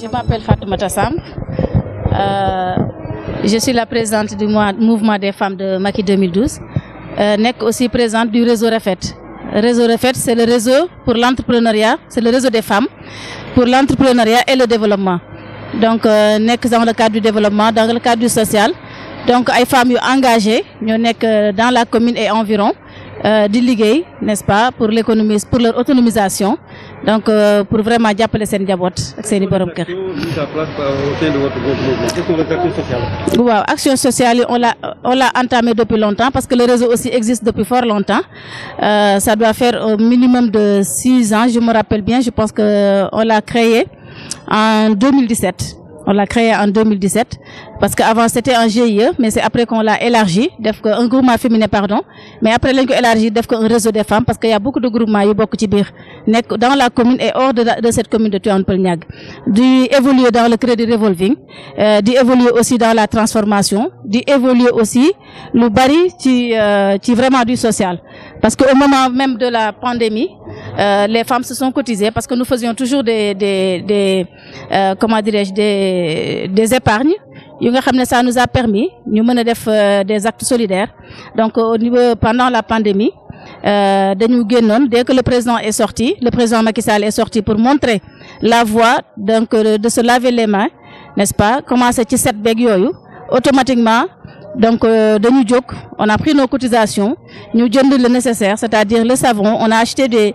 Je m'appelle Fatoumata Samb. Je suis la présidente du mouvement des femmes de Macky 2012. Nek aussi présidente du réseau Refet. Réseau Refet, c'est le réseau pour l'entrepreneuriat, c'est le réseau des femmes pour l'entrepreneuriat et le développement. Donc, nek dans le cadre du développement, dans le cadre du social. Donc, les femmes engagées, nous sommes dans la commune et environ, d'illiguer, n'est-ce pas, pour l'économie, pour leur autonomisation. Donc, pour vraiment appeler ces diabotes, c'est les borom cœur. Wow, action sociale, on l'a entamé depuis longtemps parce que le réseau aussi existe depuis fort longtemps. Ça doit faire au minimum de 6 ans, je me rappelle bien. Je pense que on l'a créé en 2017. On l'a créé en 2017 parce qu'avant c'était un GIE, mais c'est après qu'on l'a élargi, un groupement féminin, pardon. Mais après l'on l'a élargi, un réseau des femmes parce qu'il y a beaucoup de groupements dans la commune et hors de cette commune de Tivaouane Peulh Niaga. D'évoluer dans le crédit revolving, d'évoluer aussi dans la transformation, d'évoluer aussi le bari qui vraiment du social. Parce qu'au moment même de la pandémie, les femmes se sont cotisées parce que nous faisions toujours comment dirais-je, des épargnes. Ça nous a permis de mener des actes solidaires. Donc, pendant la pandémie, dès que le président est sorti, le président Macky Sall est sorti pour montrer la voie, donc de se laver les mains, n'est-ce pas? Commencer à cette beg automatiquement. Donc, on a pris nos cotisations, nous avons le nécessaire, c'est-à-dire le savon, on a acheté de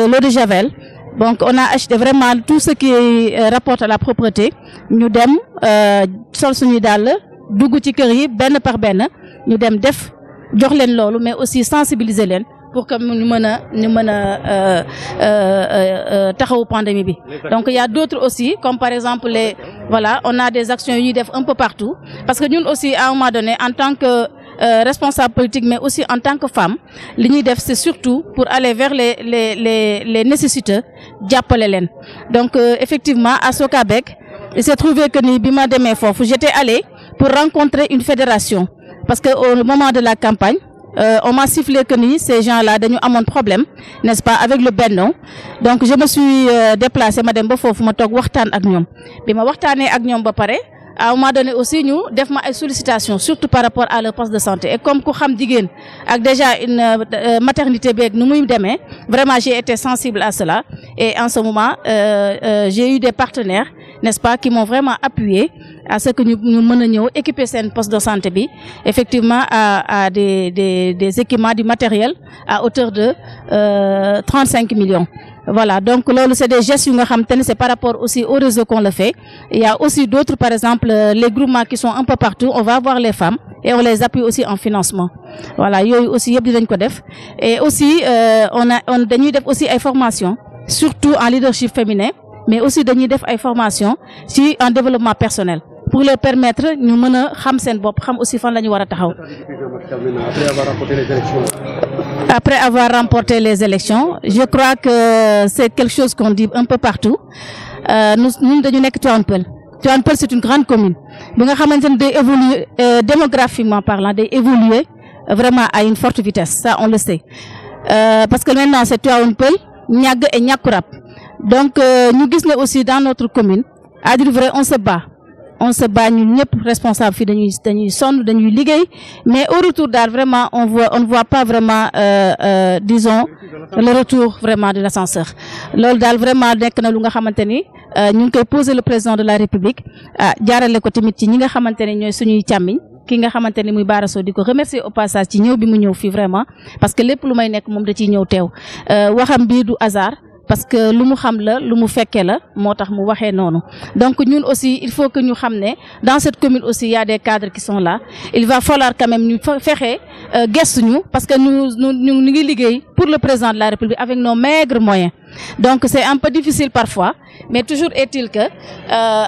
l'eau de javel. Donc, on a acheté vraiment tout ce qui rapporte à la propreté. Nous dem sol suñu dal dugg ci kër yi benn par benn ñu dem def jox leen loolu mais aussi sensibiliser leen pour que ñu mën a taxawu pandémie bi. Donc il y a d'autres aussi comme par exemple on a des actions yu def un peu partout parce que ñun aussi à un moment donné en tant que responsable politique mais aussi en tant que femme li ñuy def c'est surtout pour aller vers les nécessiteux jàppale leen. Donc effectivement à Sokabek il s'est trouvé que ni bima démé fofu j'étais allée pour rencontrer une fédération parce que au moment de la campagne on m'a sifflé que ni ces gens-là dañu amone problème n'est-ce pas avec le Benno. Donc je me suis déplacée ma dem ba fofu ma tok waxtaan ak ñom bima waxtané ak ñom ba paré à un moment donné aussi ñu def ma ay sollicitations surtout par rapport à leur poste de santé et comme ku xam jigéen ak déjà une maternité beeg nu muy démé vraiment j'ai été sensible à cela et en ce moment j'ai eu des partenaires n'est-ce pas qui m'ont vraiment appuyé à ce que nous menions équiper ces postes de santé bi effectivement à des équipements du matériel à hauteur de 35 millions. Voilà, donc c'est des gestes c'est par rapport aussi au réseau qu'on le fait. Il y a aussi d'autres, par exemple, les groupements qui sont un peu partout, on va voir les femmes et on les appuie aussi en financement. Voilà, il y a aussi et aussi on a aussi des formations, surtout en leadership féminin, mais aussi dañuy def ay formation ci en développement personnel pour leur permettre ñu mëna xam sen bop xam aussi fan lañu wara taxaw. Après avoir remporté les élections, je crois que c'est quelque chose qu'on dit un peu partout. Nous dañu nek Tivaouane Peulh. Tivaouane Peulh c'est une grande commune. Bi nga xamantene day évoluer démographiquement parlant, day évoluer vraiment à une forte vitesse, ça on le sait. Parce que maintenant c'est Tivaouane Peulh, Niaga et Niakourab. Donc nous gis aussi dans notre commune à dire vrai on se bat ñun ñëpp responsable fi dañuy sonn dañuy liggéey mais au retour daal vraiment on ne voit pas vraiment disons le retour vraiment de l'ascenseur loolu daal vraiment nekk na lu nga xamanteni ñu ngi koy poser le président de la République jaarale ko tamit ci ñi nga xamanteni ñoy suñuy càmmiñ ki nga xamanteni muy Barasso di ko remercier au passage ci ñëw bi mu ñëw fi vraiment parce que lépp lu may nekk moom da ciy ñëw teew waxam bi du hasard parce que lu mu xam la lu mu fekke la motax mu waxé noonu. Donc ñun aussi il faut que ñu xamné dans cette commune aussi il y a des cadres qui sont là. Il va falloir quand même ñu fexé gestu ñu parce que ñu ngi liggéey pour le président de la République avec nos maigres moyens. Donc c'est un peu difficile parfois mais toujours est-il que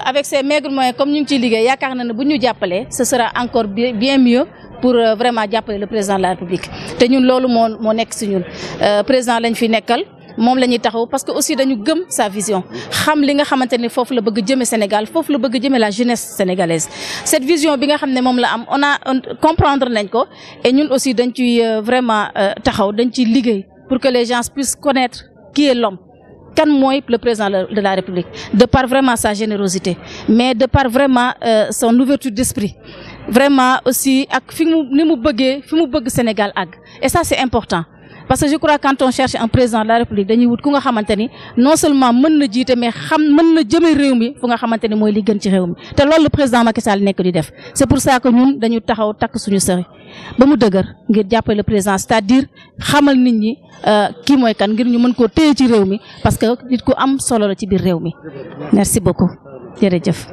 avec ces maigres moyens comme ñu ngi ciy liggéey yaakaar na ne bu ñu jàppalee ce sera encore bien mieux pour vraiment jàppale le président de la République. Té ñun lolu mo nekk ci ñun président lañ fi nekkal. moom la ñuy taxaw parce que aussi dañu gëm sa vision xam li nga xamante ni foofu la bëgg jëme Sénégal foofu la bëgg jëme la jeunesse sénégalaise cette vision bi nga xam ne moom la am on comprendre nañ ko et ñun aussi dañ ciy vraiment taxaw dañ ciy liggéey pour que les gens puissent connaître qui est l'homme kan mooy le président de la République de par vraiment sa générosité mais de par vraiment son ouverture d'esprit vraiment aussi ak fi mu bëgg Sénégal àgg et ça c'est important parce que je crois quand on cherche un président de la République dañuy wut ku nga xamante ni non seulement mën na jiite mais mën na jëme réew mi fu nga xamante ni mooy li gën ci réew mi te loolu le président Macky Sall nekk di def c'est pour ça que ñun dañu taxaw takk suñu sëri ba mu dëgër ngir jàppale le président c'est-à-dire xamal nit ñi kii mooy kan ngir ñu mën koo téye ci réew mi parce que nit ku am solo la ci biir réew mi merci beaucoup jërëjëf